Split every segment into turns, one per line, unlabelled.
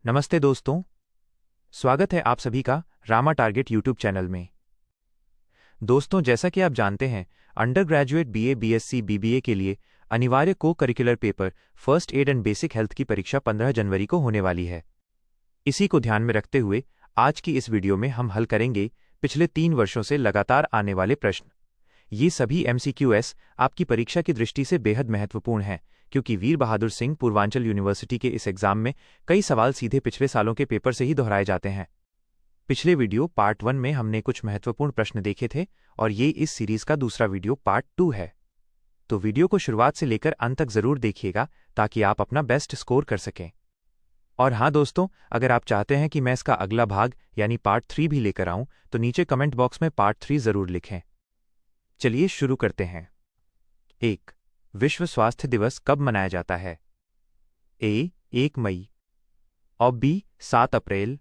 नमस्ते दोस्तों, स्वागत है आप सभी का रामा टारगेट यूट्यूब चैनल में। दोस्तों, जैसा कि आप जानते हैं, under graduate BA, BSc, BBA के लिए अनिवार्य को curricular paper first aid and basic health की परीक्षा 15 जनवरी को होने वाली है। इसी को ध्यान में रखते हुए आज की इस वीडियो में हम हल करेंगे पिछले 3 वर्षों से लगातार आने वाले प्रश्न। ये सभी MCQs आपकी परीक्षा की दृष्टि से बेहद महत्वपूर्ण हैं, क्योंकि वीर बहादुर सिंह पूर्वांचल यूनिवर्सिटी के इस एग्जाम में कई सवाल सीधे पिछले सालों के पेपर से ही दोहराए जाते हैं। पिछले वीडियो पार्ट 1 में हमने कुछ महत्वपूर्ण प्रश्न देखे थे और ये इस सीरीज का दूसरा वीडियो पार्ट 2 है। तो वीडियो को शुरुआत से लेकर अंत तक जरूर देखिएगा ताकि आप अपना बेस्ट स्कोर कर सकें। और हाँ दोस्तों, अगर आप चाहते हैं कि मैं इसका अगला भाग यानी पार्ट 3 भी लेकर आऊं तो नीचे कमेंट बॉक्स में पार्ट 3 जरूर लिखें। चलिए शुरू करते हैं। 1. विश्व स्वास्थ्य दिवस कब मनाया जाता है? ए. 1 मई और बी. 7 अप्रैल,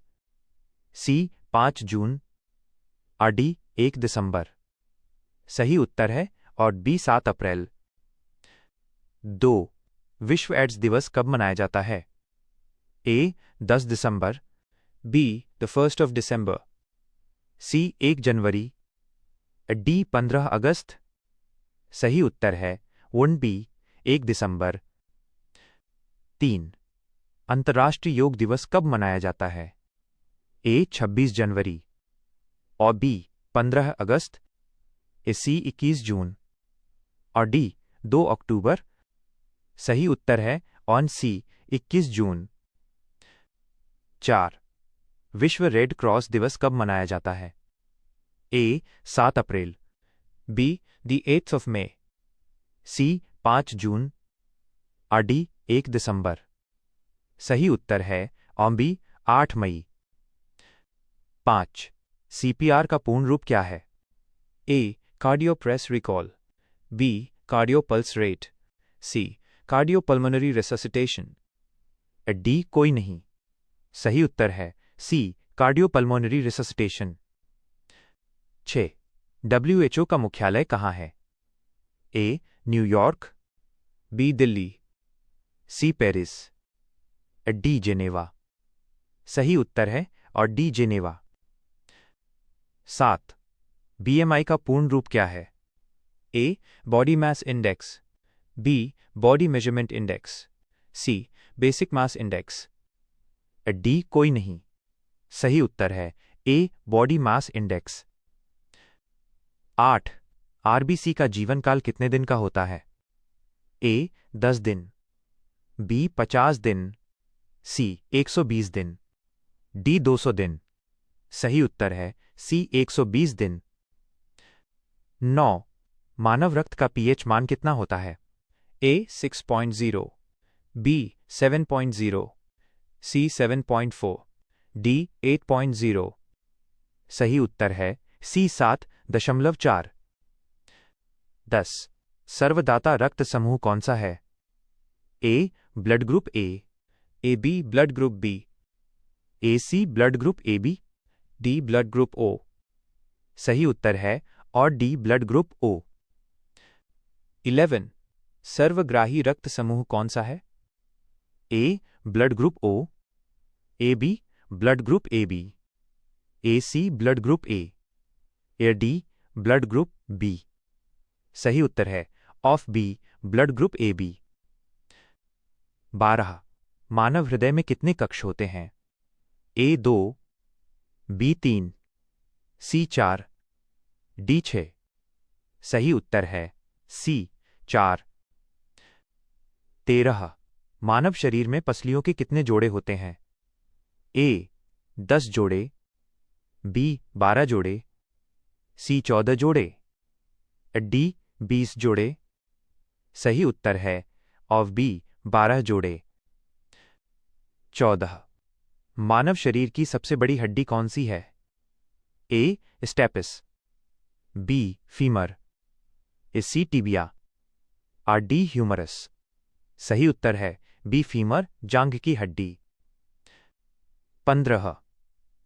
सी. 5 जून और डी. 1 दिसंबर। सही उत्तर है और बी. 7 अप्रैल। 2. विश्व एड्स दिवस कब मनाया जाता है? ए. 10 दिसंबर, बी. द 1 ऑफ दिसंबर, सी. 1 जनवरी, डी. 15 अगस्त। सही उत्तर है 1 बी. 1 दिसंबर। 3. अंतर्राष्ट्रीय योग दिवस कब मनाया जाता है? ए. 26 जनवरी और बी. 15 अगस्त, सी. 21 जून और डी. 2 अक्टूबर। सही उत्तर है ऑन सी. 21 जून। 4. विश्व रेड क्रॉस दिवस कब मनाया जाता है? ए. 7 अप्रैल, बी. द 8th ऑफ मई, सी. 5 जून और डी. 1 दिसंबर। सही उत्तर है ऑन बी. 8 मई। 5. CPR का पूर्ण रूप क्या है? A. Cardio press recall, B. Cardio pulse rate, C. Cardio pulmonary resuscitation, D. कोई नहीं। सही उत्तर है C. Cardio pulmonary resuscitation. 6. WHO का मुख्यालय कहाँ है? A. New York, B. Delhi, C. Paris, D. Geneva. सही उत्तर है और डी. जेनेवा। 7. BMI का पूर्ण रूप क्या है? A. Body mass index, B. Body measurement index, C. Basic mass index, D. कोई नहीं। सही उत्तर है A. Body mass index. 8. RBC का जीवन काल कितने दिन का होता है? ए. 10 दिन, बी. 50 दिन, सी. 120 दिन, डी. 200 दिन। सही उत्तर है सी. 120 दिन। 9. मानव रक्त का pH मान कितना होता है? ए. 6.0, बी. 7.0, सी. 7.4, डी. 8.0। सही उत्तर है सी. 7.4। 10. सर्वदाता रक्त समूह कौन सा है? A. Blood group A, B. Blood group B, C. Blood group AB, D. Blood group O। सही उत्तर है और डी. Blood group O। 11. सर्वग्राही रक्त समूह कौन सा है? A. Blood group O, AB blood group AB, AC blood group A, D. Blood group B। सही उत्तर है of B. Blood group AB। 12. मानव हृदय में कितने कक्ष होते हैं? ए. 2, बी. 3, सी. 4, डी. 6। सही उत्तर है सी. 4। 13. मानव शरीर में पसलियों के कितने जोड़े होते हैं? ए. 10 जोड़े, बी. 12 जोड़े, सी. 14 जोड़े, डी. 20 जोड़े। सही उत्तर है ऑफ बी. 12 जोड़े। 14. मानव शरीर की सबसे बड़ी हड्डी कौन सी है? A. Stapes, B. Femur, C. Tibia और डी. ह्यूमरस। सही उत्तर है बी. फीमर, जांघ की हड्डी। 15.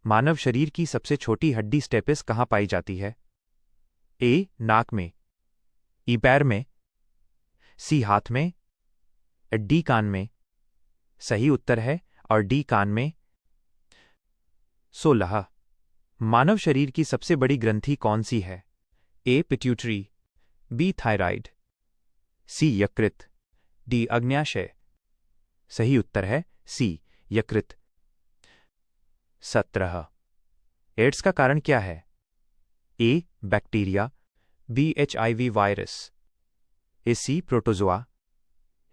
मानव शरीर की सबसे छोटी हड्डी स्टेपिस कहाँ पाई जाती है? ए. नाक में, ई. पैर में, सी. हाथ में, डी. कान में। सही उत्तर है और डी. कान में, 16। मानव शरीर की सबसे बड़ी ग्रंथि कौन सी है? ए पिट्यूटरी, बी थायराइड, सी यकृत, डी अग्न्याशय। सही उत्तर है सी यकृत। 17। एड्स का कारण क्या है? ए बैक्टीरिया, बी HIV वायरस, ए सी प्रोटोजोआ,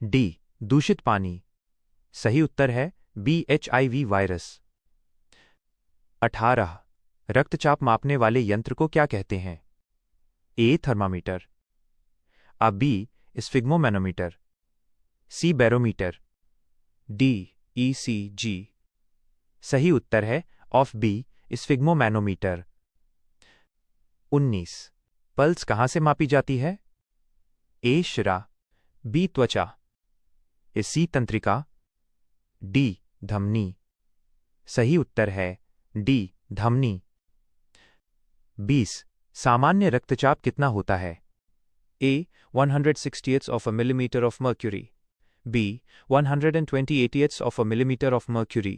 डी दूषित पानी। सही उत्तर है बी HIV वायरस। 18। रक्तचाप मापने वाले यंत्र को क्या कहते हैं? ए थर्मामीटर, आ B sphygmomanometer, C barometer, D ECG। सही उत्तर है ऑफ बी स्फिग्मोमैनोमीटर। 19। पल्स कहाँ से मापी जाती है? ए शिरा, बी त्वचा, ए सी तंत्रिका, डी धमनी। सही उत्तर है डी धमनी। 20। सामान्य रक्तचाप कितना होता है? A 160th of a millimeter of mercury, B 120th of a millimeter of mercury,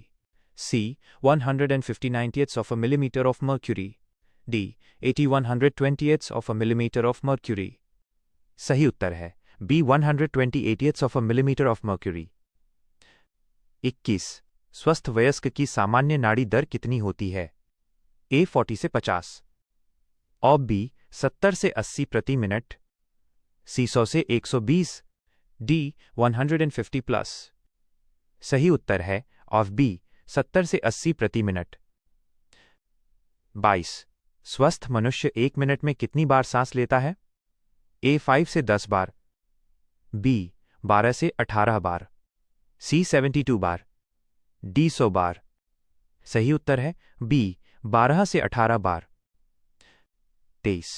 C 159th of a millimeter of mercury, D 8120th of a millimeter of mercury। सही उत्तर है B 128th of a millimeter of mercury। 21। स्वस्थ वयस्क की सामान्य नाड़ी दर कितनी होती है? ए 40 से 50, और बी 70 से 80 प्रति मिनट, सी 100 से 120, डी 150 प्लस। सही उत्तर है ऑफ बी 70 से 80 प्रति मिनट। 22। स्वस्थ मनुष्य 1 मिनट में कितनी बार सांस लेता है? ए 5 से 10 बार, बी 12 से 18 बार, सी 72 बार, डी 100 बार। सही उत्तर है बी 12 से 18 बार। 23।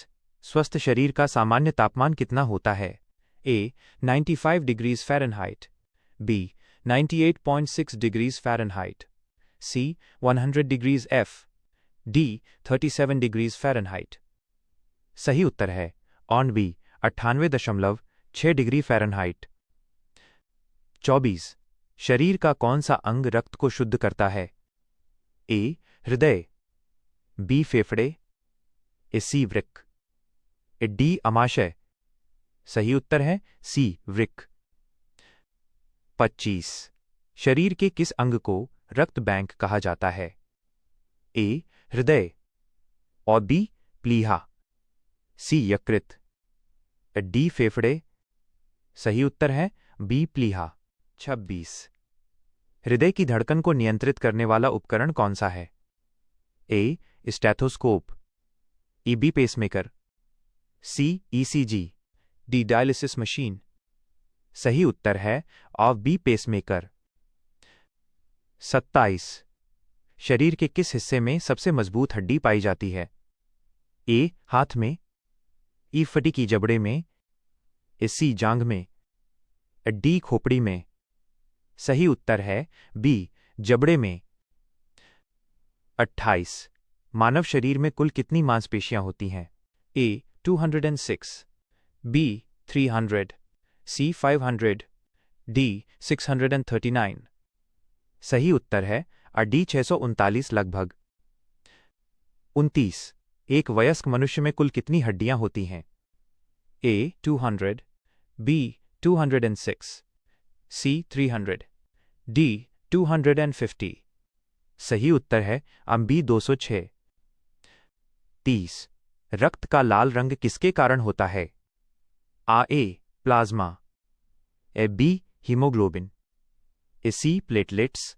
स्वस्थ शरीर का सामान्य तापमान कितना होता है? A 95 degrees Fahrenheit, B 98.6 degrees Fahrenheit, C 100 degrees F, D 37 degrees Fahrenheit. सही उत्तर है ऑन बी 98.6 डिग्री फ़ारेनहाइट। 24। शरीर का कौन सा अंग रक्त को शुद्ध करता है? ए हृदय, बी फेफड़े, ए सी वृक्क, ए डी अमाशय। सही उत्तर है सी वृक्क। 25। शरीर के किस अंग को रक्त बैंक कहा जाता है? ए हृदय, और बी प्लीहा, सी यकृत, डी फेफड़े। सही उत्तर है बी प्लीहा। 26। हृदय की धड़कन को नियंत्रित करने वाला उपकरण कौन सा है? ए स्टेथोस्कोप, ई बी पेसमेकर, सी ECG, डी डायलिसिस मशीन। सही उत्तर है ऑफ बी पेसमेकर। 27। शरीर के किस हिस्से में सबसे मजबूत हड्डी पाई जाती है? ए हाथ में, ई फटी की जबड़े में, ए सी जांघ में, डी खोपड़ी में। सही उत्तर है बी जबड़े में। 28। मानव शरीर में कुल कितनी मांसपेशियां होती हैं? ए 206, बी 300, सी 500, डी 639। सही उत्तर है डी 639 लगभग। 29। एक वयस्क मनुष्य में कुल कितनी हड्डियां होती हैं? ए 200, बी 206, सी 300, डी 250। सही उत्तर है बी 206। 30। रक्त का लाल रंग किसके कारण होता है? A plasma, A B haemoglobin, A C platelets,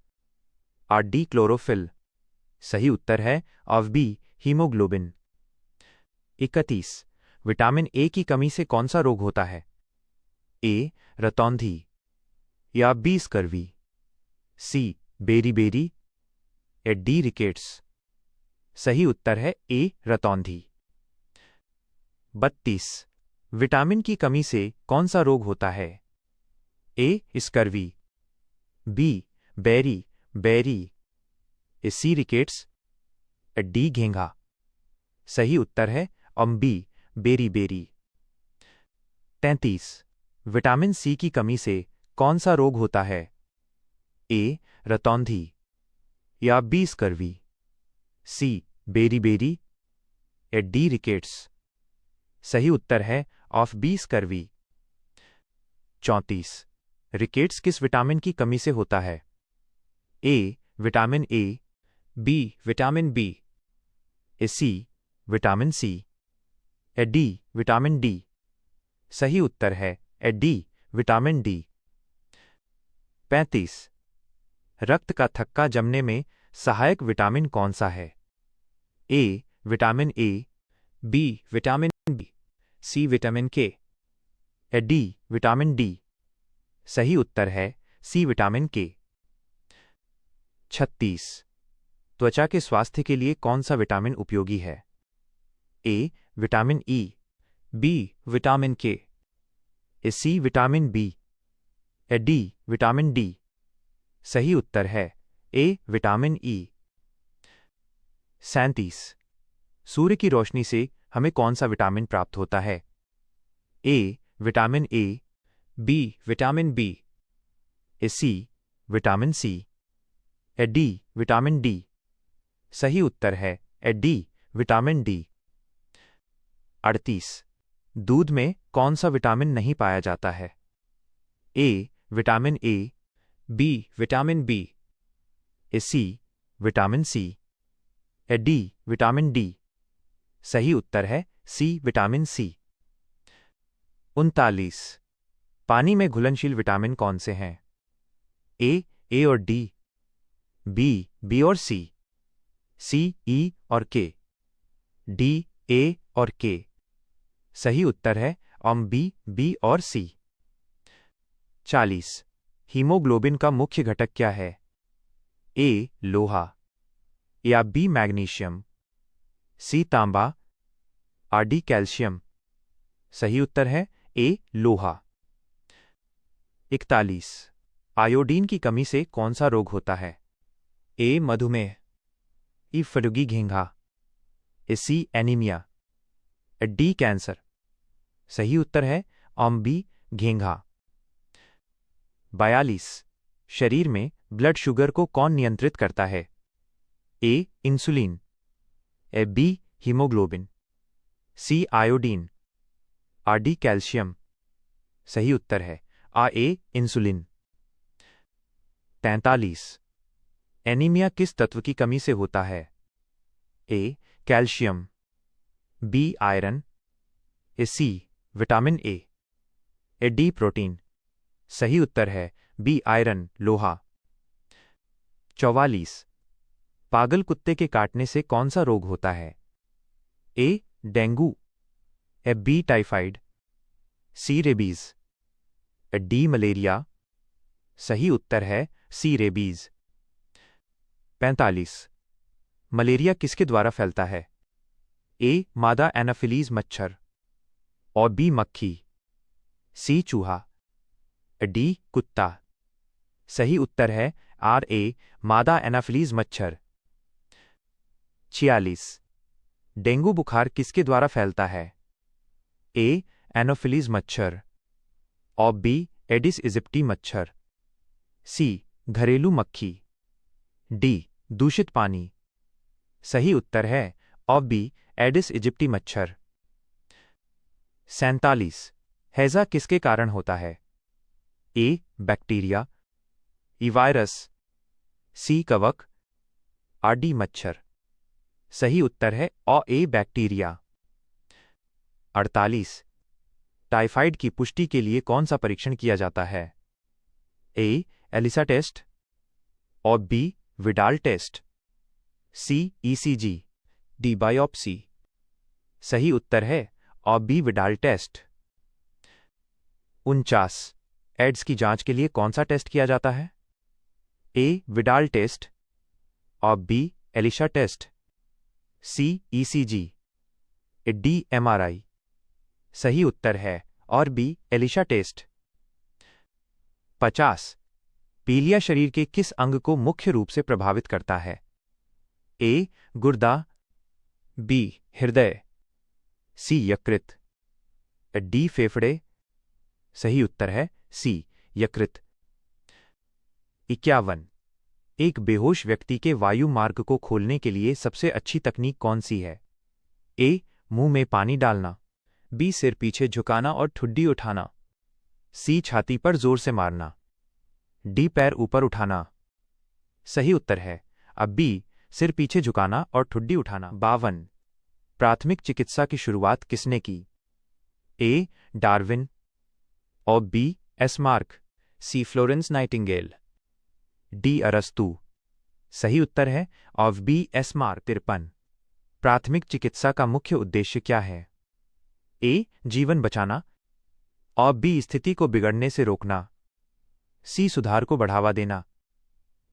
और डी क्लोरोफिल। सही उत्तर है of B haemoglobin. 31। Vitamin A की कमी से कौन सा रोग होता है? ए रतौंधी, या बी स्कर्वी, सी बेरीबेरी, या डी रिकेट्स। सही उत्तर है ए रतौंधी। 32। विटामिन की कमी से कौन सा रोग होता है? A scurvy, B beriberi, A C rickets, D घेंघा। सही उत्तर है B beriberi. 33। Vitamin C की कमी से कौन सा रोग होता है? ए रतौंधी, या B scurvy, C beriberi, D rickets. सही उत्तर है ऑफ बी स्कर्वी। 34। रिकेट्स किस विटामिन की कमी से होता है? A vitamin A, B vitamin B, C vitamin C, D vitamin D. सही उत्तर है डी विटामिन डी। 35। रक्त का थक्का जमने में सहायक विटामिन कौन सा है? A vitamin A, B vitamin B, C vitamin K, D vitamin D. सही उत्तर है सी विटामिन के। 36। त्वचा के स्वास्थ्य के लिए कौन सा विटामिन उपयोगी है? A vitamin E, B vitamin K, C vitamin B, D vitamin D. सही उत्तर है ए विटामिन ई। 37। सूर्य की रोशनी से हमें कौन सा विटामिन प्राप्त होता है? A vitamin A, B vitamin B, C vitamin C, D vitamin D. सही उत्तर है डी विटामिन डी। 38। दूध में कौन सा विटामिन नहीं पाया जाता है? A vitamin A, B vitamin B, C vitamin C, D vitamin D. सही उत्तर है सी विटामिन सी। 39। पानी में घुलनशील विटामिन कौन से हैं? ए और डी, बी और सी ई और के, डी ए और के। सही उत्तर है बी और सी। 40। हीमोग्लोबिन का मुख्य घटक क्या है? ए लोहा, या बी मैग्नीशियम, सी तांबा, डी कैल्शियम। सही उत्तर है ए लोहा। 41। आयोडीन की कमी से कौन सा रोग होता है? ए मधुमेह, ई फलुगी घेंघा, सी एनीमिया, डी कैंसर। सही उत्तर है बी घेंघा। 42। शरीर में ब्लड शुगर को कौन नियंत्रित करता है? ए इंसुलिन, बी हीमोग्लोबिन, सी आयोडीन, डी कैल्शियम। सही उत्तर है ए इंसुलिन। 43। एनीमिया किस तत्व की कमी से होता है? A calcium, B iron, C vitamin A, D protein. सही उत्तर है बी आयरन लोहा। 44। पागल कुत्ते के काटने से कौन सा रोग होता है? ए डेंगू, बी टाइफाइड, सी रेबीज, डी मलेरिया। सही उत्तर है सी रेबीज। 45। मलेरिया किसके द्वारा फैलता है? ए मादा एनाफिलीज मच्छर, और बी मक्खी, सी चूहा, डी कुत्ता। सही उत्तर है ए मादा एनाफिलीज मच्छर। 46। डेंगू बुखार किसके द्वारा फैलता है? ए एनोफिलीज मच्छर, और बी एडिस इजिप्टी मच्छर, सी घरेलू मक्खी, डी दूषित पानी। सही उत्तर है बी एडिस इजिप्टी मच्छर। 47। हैजा किसके कारण होता है? ए बैक्टीरिया, ई वायरस, सी कवक, डी मच्छर। सही उत्तर है ए बैक्टीरिया। 48। टाइफाइड की पुष्टि के लिए कौन सा परीक्षण किया जाता है? ए एलिसा टेस्ट, और बी विडाल टेस्ट, सी ईसीजी, डी बायोप्सी। सही उत्तर है बी विडाल टेस्ट। 49। एड्स की जांच के लिए कौन सा टेस्ट किया जाता है? ए विडाल टेस्ट, और बी एलिसा टेस्ट, सी ईसीजी, डी एमआरआई। सही उत्तर है बी एलिसा टेस्ट। 50। पीलिया शरीर के किस अंग को मुख्य रूप से प्रभावित करता है? ए गुर्दा, बी हृदय, सी यकृत, डी फेफड़े। सही उत्तर है सी यकृत। 51। एक बेहोश व्यक्ति के वायु मार्ग को खोलने के लिए सबसे अच्छी तकनीक कौन सी है? ए. मुंह में पानी डालना। बी. सिर पीछे झुकाना और ठुड्डी उठाना। सी. छाती पर जोर से मारना। डी. पैर ऊपर उठाना। सही उत्तर है अब बी. सिर पीछे झुकाना और ठुड्डी उठाना। 52. प्राथमिक चिकित्सा की शुरुआत किसने की? ए. डार्विन और B. Esmark. C. Florence Nightingale. D. अरस्तु। सही उत्तर है ऑफ बी. एस्मार्क। 53. प्राथमिक चिकित्सा का मुख्य उद्देश्य क्या है? ए. जीवन बचाना और बी. स्थिति को बिगड़ने से रोकना। सी. सुधार को बढ़ावा देना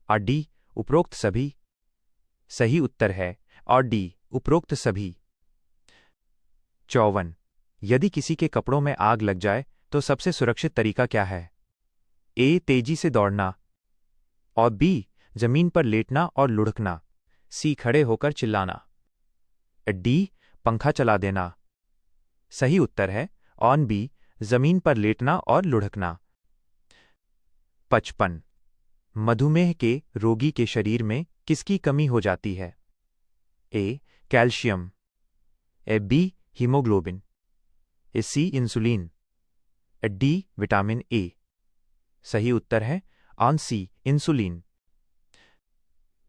और डी. उपरोक्त सभी। सही उत्तर है और डी. उपरोक्त सभी। 54. यदि किसी के कपड़ों में आग लग जाए तो सबसे सुरक्षित तरीका क्या है? ए. तेजी से दौड़ना और बी. जमीन पर लेटना और लुढ़कना। सी. खड़े होकर चिल्लाना। डी. पंखा चला देना। सही उत्तर है ऑन बी. जमीन पर लेटना और लुढ़कना। 55. मधुमेह के रोगी के शरीर में किसकी कमी हो जाती है? A. Calcium. A. B. Haemoglobin. A. C. Insulin. D. Vitamin A. सही उत्तर है ऑन सी. इंसुलिन।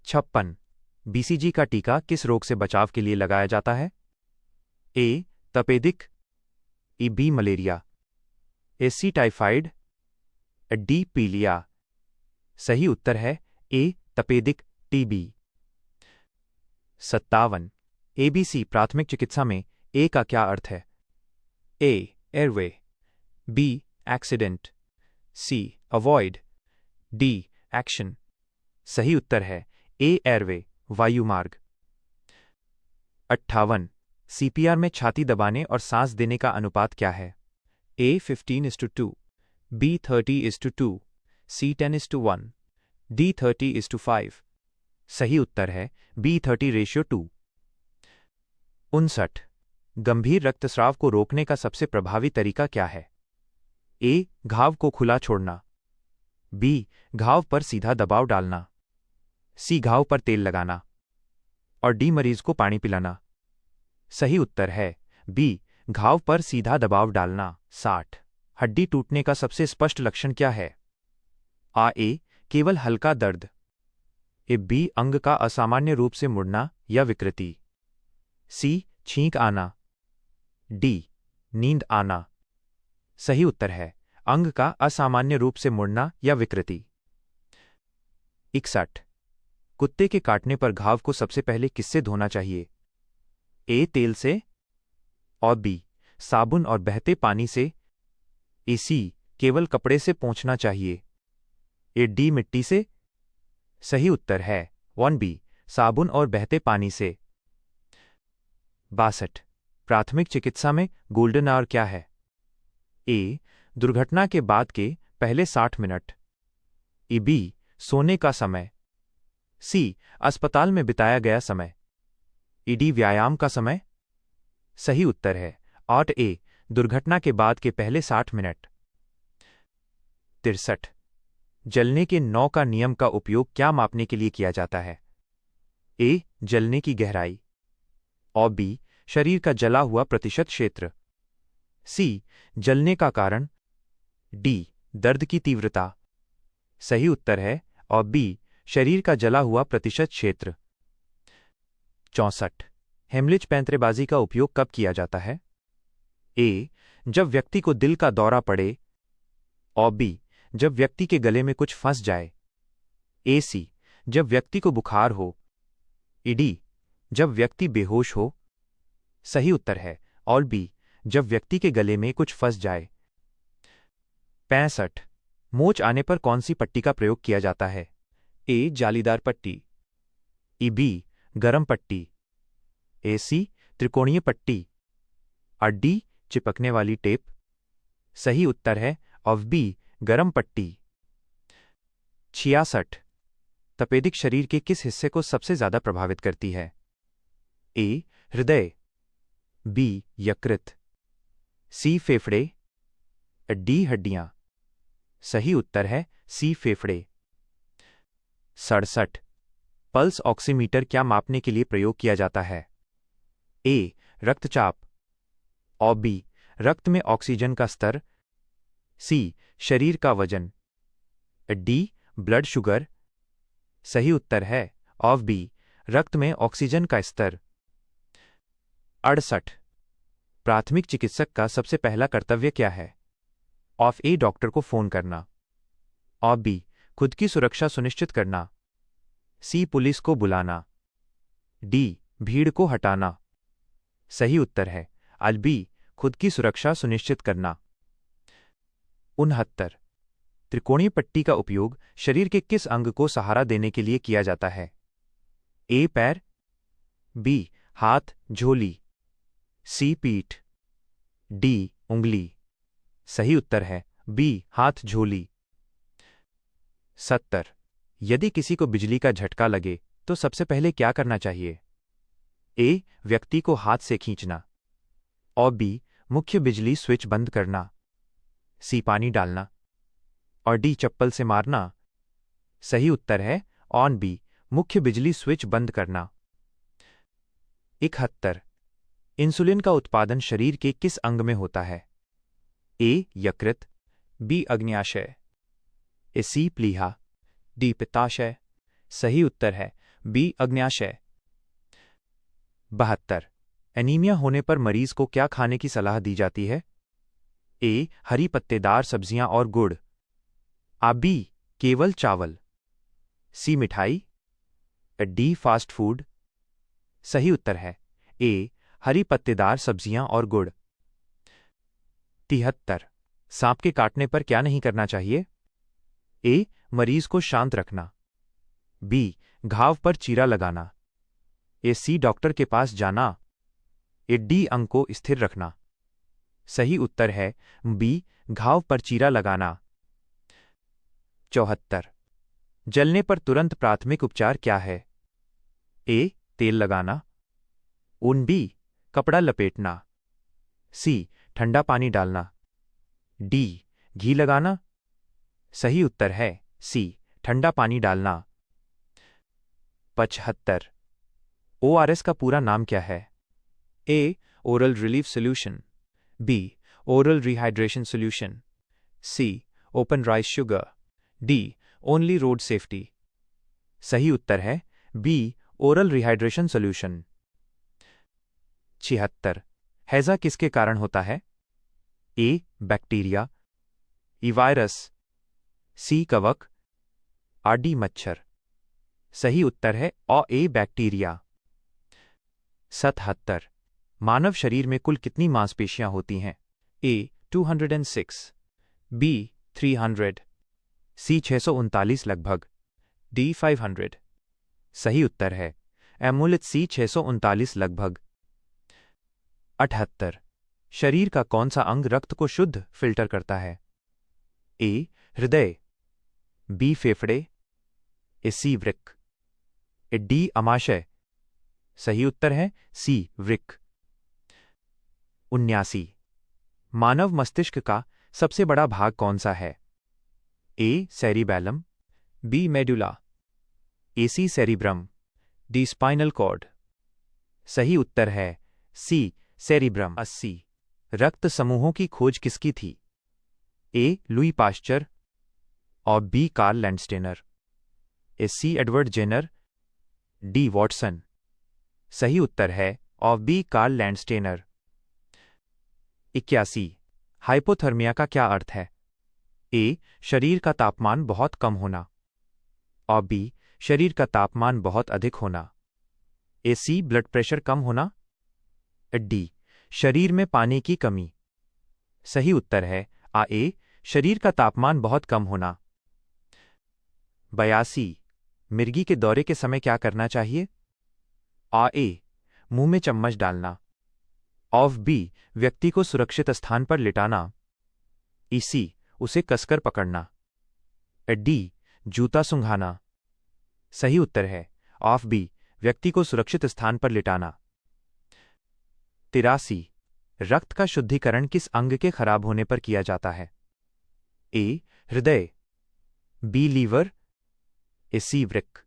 56. बीसीजी का टीका किस रोग से बचाव के लिए लगाया जाता है? ए. तपेदिक। ए. बी. मलेरिया। ए. सी. टाइफाइड। डी. पीलिया। सही उत्तर है ए. तपेदिक टीबी। 57. एबीसी प्राथमिक चिकित्सा में ए का क्या अर्थ है? ए. एयरवे। बी. एक्सीडेंट। सी. अवॉइड। डी. एक्शन। सही उत्तर है ए. एयरवे वायुमार्ग। 58. सीपीआर में छाती दबाने और सांस देने का अनुपात क्या है? ए. 15:2। बी. 30:2। सी. 10:1। डी. 30:5। सही उत्तर है बी. 30:2। 59. गंभीर रक्तस्राव को रोकने का सबसे प्रभावी तरीका क्या है? ए. घाव को खुला छोड़ना। बी. घाव पर सीधा दबाव डालना। सी. घाव पर तेल लगाना और डी. मरीज को पानी पिलाना। सही उत्तर है बी. घाव पर सीधा दबाव डालना। 60. हड्डी टूटने का सबसे स्पष्ट लक्षण क्या है? ए. केवल हल्का दर्द। ए. बी. अंग का असामान्य रूप से मुड़ना या विकृति। सी. छींक आना। डी. नींद आना। सही उत्तर है अंग का असामान्य रूप से मुड़ना या विकृति। 61. कुत्ते के काटने पर घाव को सबसे पहले किससे धोना चाहिए? ए. तेल से और बी. साबुन और बहते पानी से। ए. सी. केवल कपड़े से पोंछना चाहिए। ए. डी. मिट्टी से। सही उत्तर है 1B. साबुन और बहते पानी से। 62. प्राथमिक चिकित्सा में गोल्डन आवर क्या है? ए. दुर्घटना के बाद के पहले 60 मिनट। ए. बी. सोने का समय। सी. अस्पताल में बिताया गया समय। ए. डी. व्यायाम का समय। सही उत्तर है ऑट ए. दुर्घटना के बाद के पहले 60 मिनट। 63. जलने के 9 का नियम का उपयोग क्या मापने के लिए किया जाता है? ए. जलने की गहराई और बी. शरीर का जला हुआ प्रतिशत क्षेत्र। सी. जलने का कारण। डी. दर्द की तीव्रता। सही उत्तर है और बी. शरीर का जला हुआ प्रतिशत क्षेत्र। 64. हेमलिज पैंतरेबाजी का उपयोग कब किया जाता है? ए. जब व्यक्ति को दिल का दौरा पड़े और बी. जब व्यक्ति के गले में कुछ फंस जाए। ए. सी. जब व्यक्ति को बुखार हो। ए. डी. जब व्यक्ति बेहोश हो। सही उत्तर है ऑल बी. जब व्यक्ति के गले में कुछ फंस जाए। 65. मोच आने पर कौन सी पट्टी का प्रयोग किया जाता है? ए. जालीदार पट्टी। ए. बी. गरम पट्टी। ए. सी. त्रिकोणीय पट्टी और डी. चिपकने वाली टेप। सही उत्तर है ऑफ बी. गरम पट्टी। 66. तपेदिक शरीर के किस हिस्से को सबसे ज्यादा प्रभावित करती है? ए. हृदय। बी. यकृत। सी. फेफड़े। डी. हड्डियां। सही उत्तर है सी. फेफड़े। 67। पल्स ऑक्सीमीटर क्या मापने के लिए प्रयोग किया जाता है? ए. रक्तचाप। और बी. रक्त में ऑक्सीजन का स्तर। सी. शरीर का वजन। डी. Blood sugar. सही उत्तर है ऑफ बी. रक्त में ऑक्सीजन का स्तर। 68। प्राथमिक चिकित्सक का सबसे पहला कर्तव्य क्या है? ऑफ ए. डॉक्टर को फोन करना। ऑफ बी. खुद की सुरक्षा सुनिश्चित करना। सी. पुलिस को बुलाना। डी. भीड़ को हटाना। सही उत्तर है ऑल बी. खुद की सुरक्षा सुनिश्चित करना। 69। त्रिकोणीय पट्टी का उपयोग शरीर के किस अंग को सहारा देने के लिए किया जाता है? ए. पैर। बी. हाथ झोली। सी. पीठ। डी. उंगली। सही उत्तर है बी. हाथ झोली। 70। यदि किसी को बिजली का झटका लगे तो सबसे पहले क्या करना चाहिए? ए. व्यक्ति को हाथ से खींचना। और बी. मुख्य बिजली स्विच बंद करना। सी. पानी डालना। और डी. चप्पल से मारना। सही उत्तर है ऑन बी. मुख्य बिजली स्विच बंद करना। 71। इंसुलिन का उत्पादन शरीर के किस अंग में होता है? ए. यकृत। बी. अग्न्याशय। सी. प्लीहा। डी. पित्ताशय। सही उत्तर है बी. अग्न्याशय। 72। एनीमिया होने पर मरीज को क्या खाने की सलाह दी जाती है? ए. हरी पत्तेदार सब्जियां और गुड़। बी. केवल चावल। सी. मिठाई। डी. Fast food. सही उत्तर है ए. हरी पत्तेदार सब्जियां और गुड़। 73। सांप के काटने पर क्या नहीं करना चाहिए? ए. मरीज को शांत रखना। बी. घाव पर चीरा लगाना। सी. डॉक्टर के पास जाना। डी. अंग को स्थिर रखना। सही उत्तर है बी. घाव पर चीरा लगाना। 74। जलने पर तुरंत प्राथमिक उपचार क्या है? ए. तेल लगाना। बी. कपड़ा लपेटना। सी. ठंडा पानी डालना। डी. घी लगाना। सही उत्तर है सी. ठंडा पानी डालना। 75। ओआरएस का पूरा नाम क्या है? A. Oral relief solution. B. Oral rehydration solution. C. Open rice sugar. D. Only road safety. सही उत्तर है बी. Oral rehydration solution. 76। हैजा किसके कारण होता है? ए. बैक्टीरिया। ई. वायरस। सी. कवक। डी. मच्छर। सही उत्तर है ए. बैक्टीरिया। 77। मानव शरीर में कुल कितनी मांसपेशियां होती हैं? ए. 206। बी. 300। सी. 639 लगभग। डी. 500। सही उत्तर है एमुलेट सी. 639 लगभग। 78। शरीर का कौन सा अंग रक्त को शुद्ध फिल्टर करता है? ए. हृदय। बी. फेफड़े। सी. वृक्क। डी. अमाशय। सही उत्तर है सी. वृक्क। 79। मानव मस्तिष्क का सबसे बड़ा भाग कौन सा है? A. Cerebellum. B. Medulla. C. Cerebrum. D. Spinal cord. सही उत्तर है सी. सेरिब्रम। 80। रक्त समूहों की खोज किसकी थी? ए. Louis Pasteur. और B. Karl Landsteiner. C. Edward Jenner. D. Watson. सही उत्तर है और बी. Karl Landsteiner. 81। हाइपोथर्मिया का क्या अर्थ है? ए. शरीर का तापमान बहुत कम होना। और बी. शरीर का तापमान बहुत अधिक होना। सी. ब्लड प्रेशर कम होना। डी. शरीर में पानी की कमी। सही उत्तर है ए. शरीर का तापमान बहुत कम होना। 82। मिर्गी के दौरे के समय क्या करना चाहिए? ए. मुंह में चम्मच डालना। ऑफ बी. व्यक्ति को सुरक्षित स्थान पर लिटाना। सी. उसे कसकर पकड़ना। डी. जूता सूंघाना। सही उत्तर है ऑफ बी. व्यक्ति को सुरक्षित स्थान पर लिटाना। 83। रक्त का शुद्धिकरण किस अंग के खराब होने पर किया जाता है? ए. हृदय। बी. लीवर। ए सी वृक्क,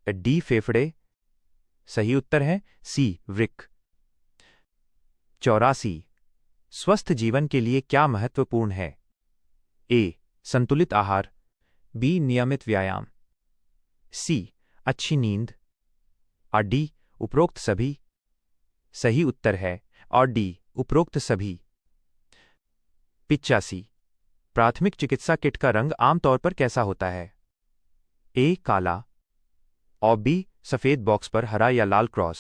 डी फेफड़े, सही उत्तर है सी वृक्क। 84 स्वस्थ जीवन के लिए क्या महत्वपूर्ण है? ए संतुलित आहार, बी नियमित व्यायाम, सी अच्छी नींद, और डी उपरोक्त सभी। सही उत्तर है और डी उपरोक्त सभी। 85 प्राथमिक चिकित्सा किट का रंग आमतौर पर कैसा होता है? ए काला, और बी सफेद बॉक्स पर हरा या लाल क्रॉस,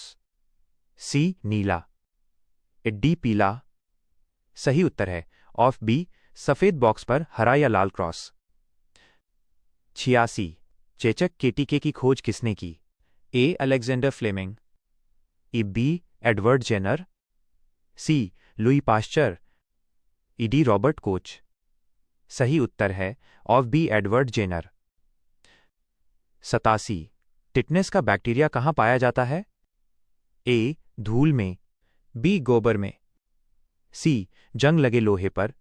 सी नीला, डी पीला। सही उत्तर है ऑफ बी सफेद बॉक्स पर हरा या लाल क्रॉस। 86 चेचक के टीके की खोज किसने की? ए अलेक्जेंडर फ्लेमिंग, ई B Edward Jenner, C Louis Pasteur, ई डी रॉबर्ट कोच। सही उत्तर है of B Edward Jenner. 87 tetanus का बैक्टीरिया कहाँ पाया जाता है? ए धूल में, बी गोबर में, सी जंग लगे लोहे पर,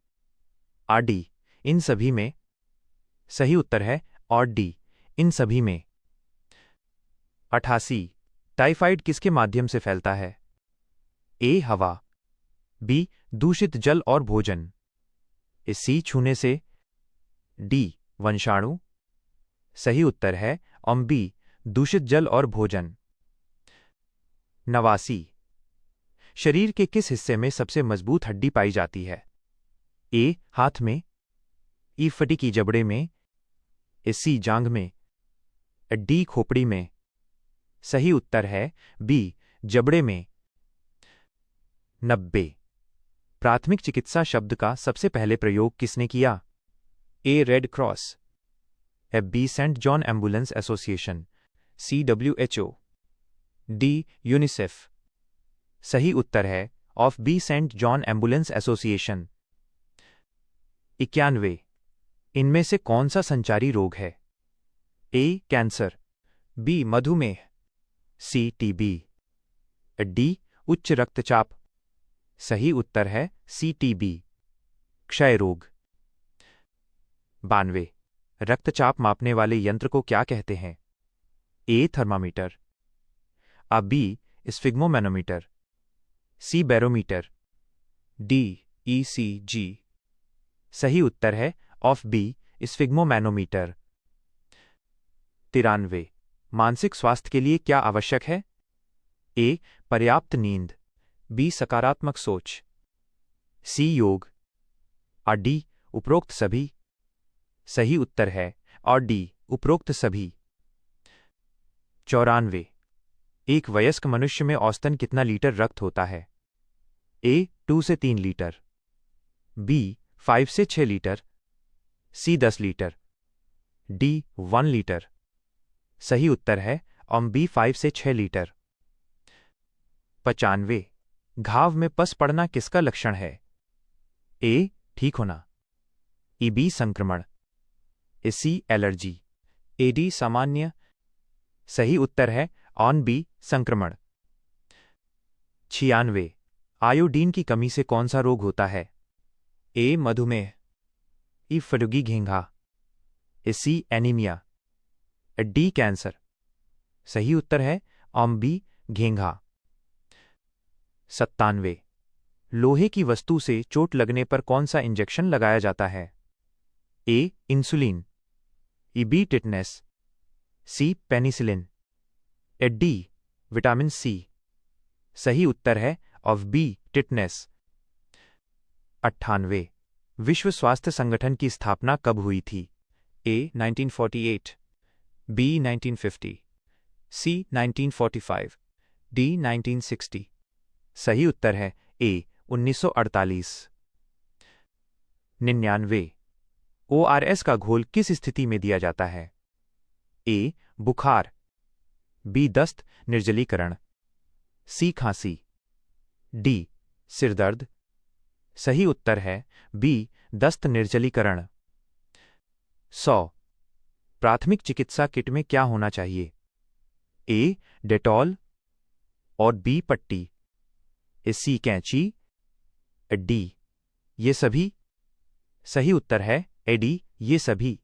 और डी इन सभी में। सही उत्तर है और डी इन सभी में। 88 टाइफाइड किसके माध्यम से फैलता है? ए हवा, बी दूषित जल और भोजन, सी छूने से, डी वंशाणु। सही उत्तर है बी दूषित जल और भोजन। 89 शरीर के किस हिस्से में सबसे मजबूत हड्डी पाई जाती है? ए हाथ में, ई फटी की जबड़े में, सी जांघ में, डी खोपड़ी में। सही उत्तर है बी जबड़े में। 90 प्राथमिक चिकित्सा शब्द का सबसे पहले प्रयोग किसने किया? A Red Cross, B Saint John ambulance association, C WHO, D UNICEF. सही उत्तर है of B Saint John ambulance association. 91 इनमें से कौन सा संचारी रोग है? ए कैंसर, बी मधुमेह, सी टीबी, डी उच्च रक्तचाप। सही उत्तर है सी टीबी, क्षय रोग। 92 रक्तचाप मापने वाले यंत्र को क्या कहते हैं? A thermometer, B sphygmomanometer, C barometer, D ECG। सही उत्तर है ऑफ बी स्फिग्मोमैनोमीटर। 93 मानसिक स्वास्थ्य के लिए क्या आवश्यक है? ए पर्याप्त नींद, बी सकारात्मक सोच, सी योग, और डी उपरोक्त सभी। सही उत्तर है और डी उपरोक्त सभी। 94 एक वयस्क मनुष्य में औसतन कितना लीटर रक्त होता है? ए 2 से 3 लीटर, बी 5 से 6 लीटर, सी 10 लीटर, डी 1 लीटर। सही उत्तर है बी 5 से 6 लीटर। 95 घाव में पस पड़ना किसका लक्षण है? ए ठीक होना, ई बी संक्रमण, सी एलर्जी, ए डी सामान्य। सही उत्तर है ऑन बी संक्रमण। 96 आयोडीन की कमी से कौन सा रोग होता है? ए मधुमेह, ई फडुगी घेंघा, सी एनीमिया, डी कैंसर। सही उत्तर है ऑन बी घेंघा। 97 लोहे की वस्तु से चोट लगने पर कौन सा इंजेक्शन लगाया जाता है? ए इंसुलिन, ई बी टिटनेस, सी पेनिसिलिन, डी विटामिन सी। सही उत्तर है ऑफ बी टिटनेस। 98 विश्व स्वास्थ्य संगठन की स्थापना कब हुई थी? ए 1948, बी 1950, सी 1945, डी 1960। सही उत्तर है ए 1948। 99 ORS का घोल किस स्थिति में दिया जाता है? ए बुखार, बी दस्त निर्जलीकरण, सी खांसी, डी सिरदर्द। सही उत्तर है बी दस्त निर्जलीकरण। 100 प्राथमिक चिकित्सा किट में क्या होना चाहिए? ए डेटॉल, और बी पट्टी, सी कैंची, डी ये सभी। सही उत्तर है डी ये सभी।